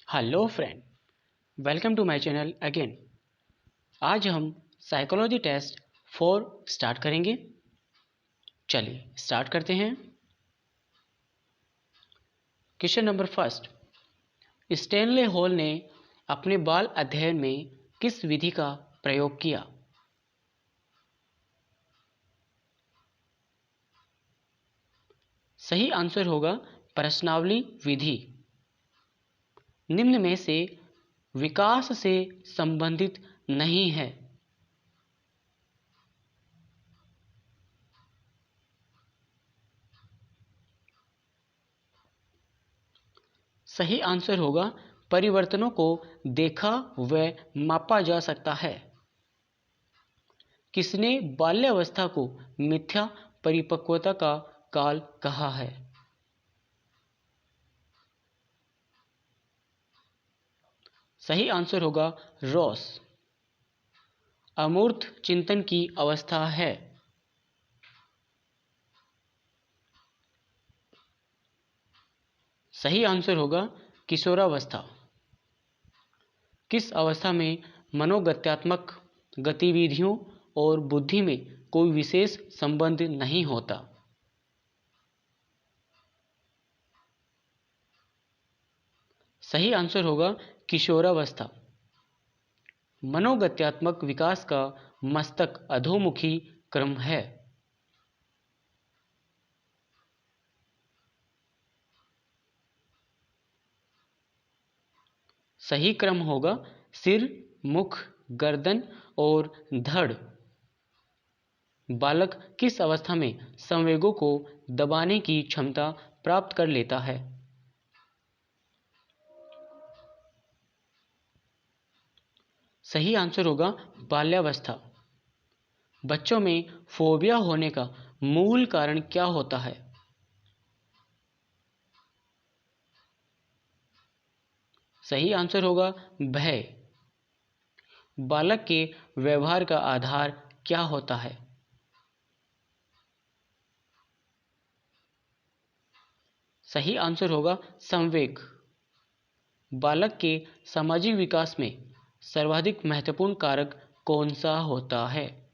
Hello friend, welcome to my channel again. आज हम psychology test 4 start करेंगे। चलिए स्टार्ट करते हैं। Question number first, Stanley hall ने अपने बाल अध्ययन में किस विधि का प्रयोग किया? सही आंसर होगा प्रश्नावली विधि। निम्न में से विकास से संबंधित नहीं है। सही आंसर होगा परिवर्तनों को देखा व मापा जा सकता है। किसने बाल्यावस्था को मिथ्या परिपक्वता का काल कहा है? सही आंसर होगा रॉस। अमूर्त चिंतन की अवस्था है। सही आंसर होगा किशोरावस्था। किस अवस्था में मनोगत्यात्मक गतिविधियों और बुद्धि में कोई विशेष संबंध नहीं होता? सही आंसर होगा किशोरावस्था। मनोगत्यात्मक विकास का मस्तक अधोमुखी क्रम है। सही क्रम होगा सिर, मुख, गर्दन और धड़। बालक किस अवस्था में संवेगों को दबाने की क्षमता प्राप्त कर लेता है? सही आंसर होगा बाल्यावस्था। बच्चों में फोबिया होने का मूल कारण क्या होता है? सही आंसर होगा भय। बालक के व्यवहार का आधार क्या होता है? सही आंसर होगा संवेग। बालक के सामाजिक विकास में सर्वाधिक महत्वपूर्ण कारक कौन सा होता है?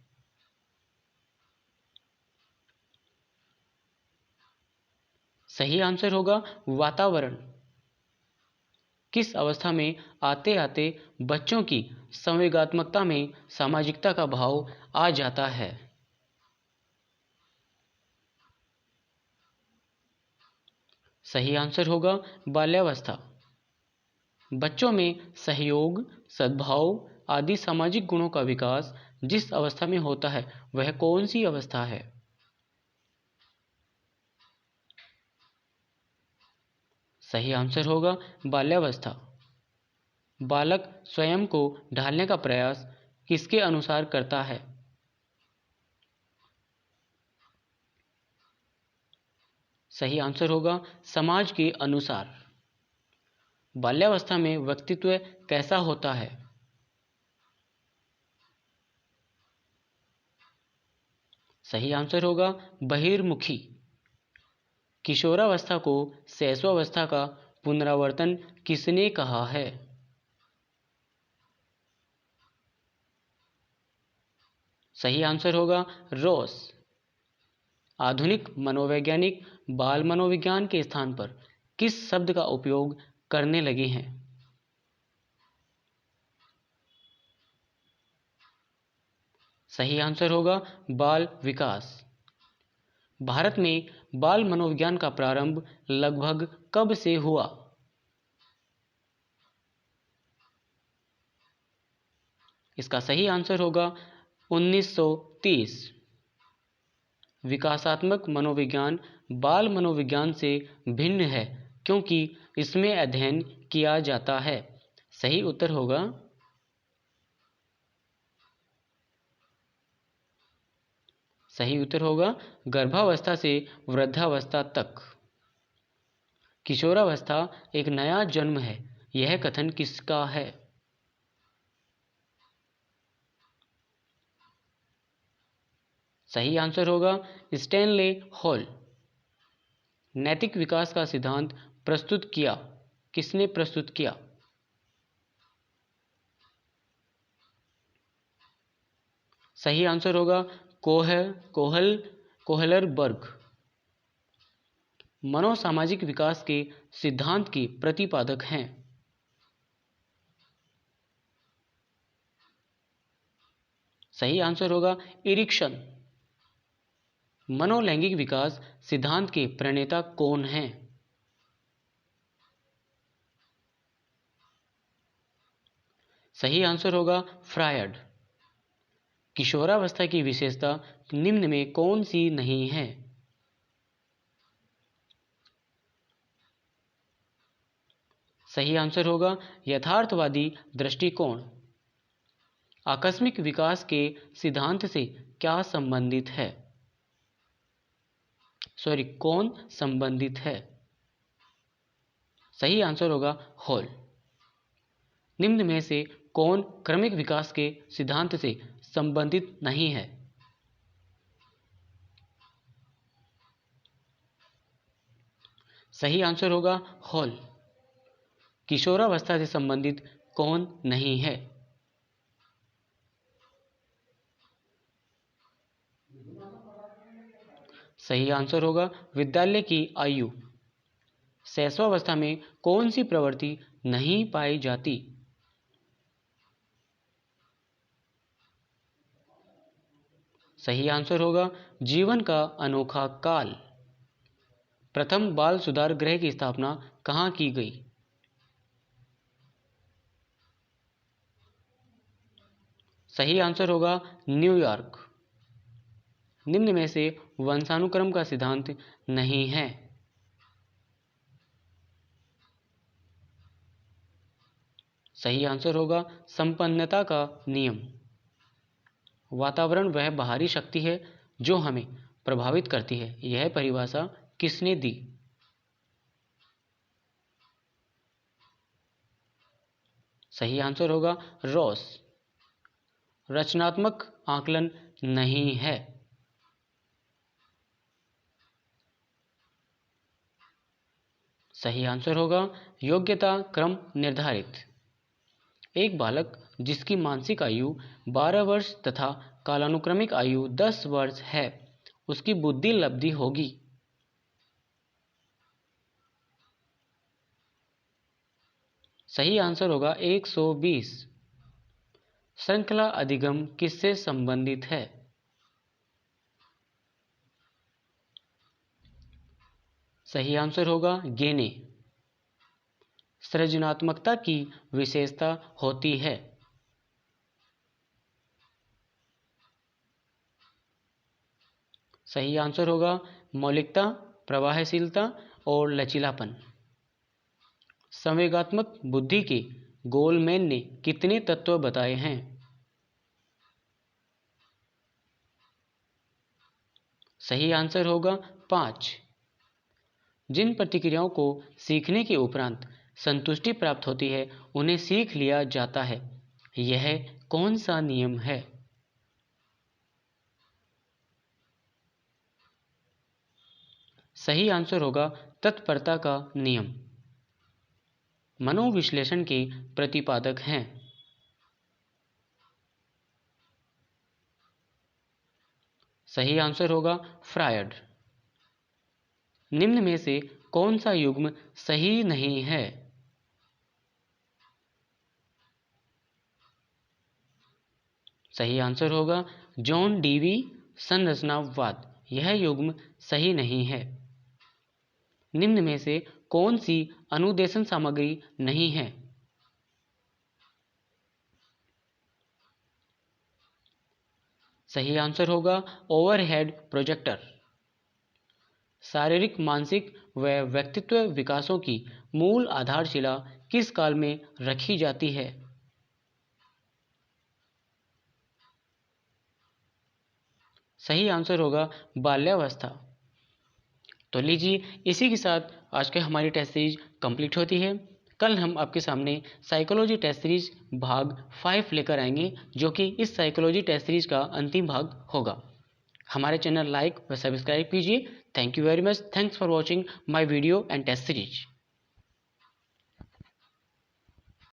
सही आंसर होगा वातावरण। किस अवस्था में आते आते बच्चों की संवेगात्मकता में सामाजिकता का भाव आ जाता है? सही आंसर होगा बाल्यावस्था। बच्चों में सहयोग, सद्भाव आदि सामाजिक गुणों का विकास जिस अवस्था में होता है वह कौन सी अवस्था है? सही आंसर होगा बाल्यावस्था। बालक स्वयं को ढालने का प्रयास किसके अनुसार करता है? सही आंसर होगा समाज के अनुसार। बाल्यावस्था में व्यक्तित्व कैसा होता है? सही आंसर होगा बहिर्मुखी। किशोरावस्था को शैशवावस्था का पुनरावर्तन किसने कहा है? सही आंसर होगा रॉस। आधुनिक मनोवैज्ञानिक बाल मनोविज्ञान के स्थान पर किस शब्द का उपयोग करने लगे हैं? सही आंसर होगा बाल विकास। भारत में बाल मनोविज्ञान का प्रारंभ लगभग कब से हुआ? इसका सही आंसर होगा 1930। विकासात्मक मनोविज्ञान बाल मनोविज्ञान से भिन्न है क्योंकि इसमें अध्ययन किया जाता है। सही उत्तर होगा गर्भावस्था से वृद्धावस्था तक। किशोरावस्था एक नया जन्म है, यह कथन किसका है? सही आंसर होगा स्टैनले हॉल। नैतिक विकास का सिद्धांत प्रस्तुत किया, किसने प्रस्तुत किया? सही आंसर होगा कोहलरबर्ग। मनोसामाजिक विकास के सिद्धांत के प्रतिपादक हैं। सही आंसर होगा इरिक्सन। मनोलैंगिक विकास सिद्धांत के प्रणेता कौन हैं? सही आंसर होगा फ्रायड। किशोरावस्था की विशेषता निम्न में कौन सी नहीं है? सही आंसर होगा यथार्थवादी दृष्टिकोण। आकस्मिक विकास के सिद्धांत से क्या संबंधित है? कौन संबंधित है? सही आंसर होगा हॉल। निम्न में से कौन क्रमिक विकास के सिद्धांत से संबंधित नहीं है? सही आंसर होगा हॉल। किशोरावस्था से संबंधित कौन नहीं है? सही आंसर होगा विद्यालय की आयु। शैशवावस्था में कौन सी प्रवृत्ति नहीं पाई जाती? सही आंसर होगा जीवन का अनोखा काल। प्रथम बाल सुधार गृह की स्थापना कहाँ की गई? सही आंसर होगा न्यूयॉर्क। निम्न में से वंशानुक्रम का सिद्धांत नहीं है? सही आंसर होगा संपन्नता का नियम। वातावरण वह बाहरी शक्ति है जो हमें प्रभावित करती है, यह परिभाषा किसने दी? सही आंसर होगा रॉस। रचनात्मक आकलन नहीं है। सही आंसर होगा योग्यता क्रम निर्धारित। एक बालक जिसकी मानसिक आयु 12 वर्ष तथा कालानुक्रमिक आयु 10 वर्ष है, उसकी बुद्धि लब्धि होगी। सही आंसर होगा 120। श्रृंखला अधिगम किससे संबंधित है? सही आंसर होगा गेने। सृजनात्मकता की विशेषता होती है। सही आंसर होगा मौलिकता, प्रवाहशीलता और लचीलापन। संवेगात्मक बुद्धि के गोलमैन ने कितने तत्व बताए हैं? सही आंसर होगा 5। जिन प्रतिक्रियाओं को सीखने के उपरांत संतुष्टि प्राप्त होती है उन्हें सीख लिया जाता है, यह कौन सा नियम है? सही आंसर होगा तत्परता का नियम। मनोविश्लेषण के प्रतिपादक हैं। सही आंसर होगा फ्रायड। निम्न में से कौन सा युग्म सही नहीं है? सही आंसर होगा जॉन डीवी संरचनावाद। यह युग्म सही नहीं है। निम्न में से कौन सी अनुदेशन सामग्री नहीं है? सही आंसर होगा ओवरहेड प्रोजेक्टर। शारीरिक, मानसिक व व्यक्तित्व विकासों की मूल आधारशिला किस काल में रखी जाती है? सही आंसर होगा बाल्यावस्था। तो लीजिए, इसी के साथ आज के हमारी टेस्ट सीरीज कंप्लीट होती है। कल हम आपके सामने साइकोलॉजी टेस्ट सीरीज भाग 5 लेकर आएंगे, जो कि इस साइकोलॉजी टेस्ट सीरीज का अंतिम भाग होगा। हमारे चैनल लाइक व सब्सक्राइब कीजिए। Thank you very much. Thanks for watching my video and test series.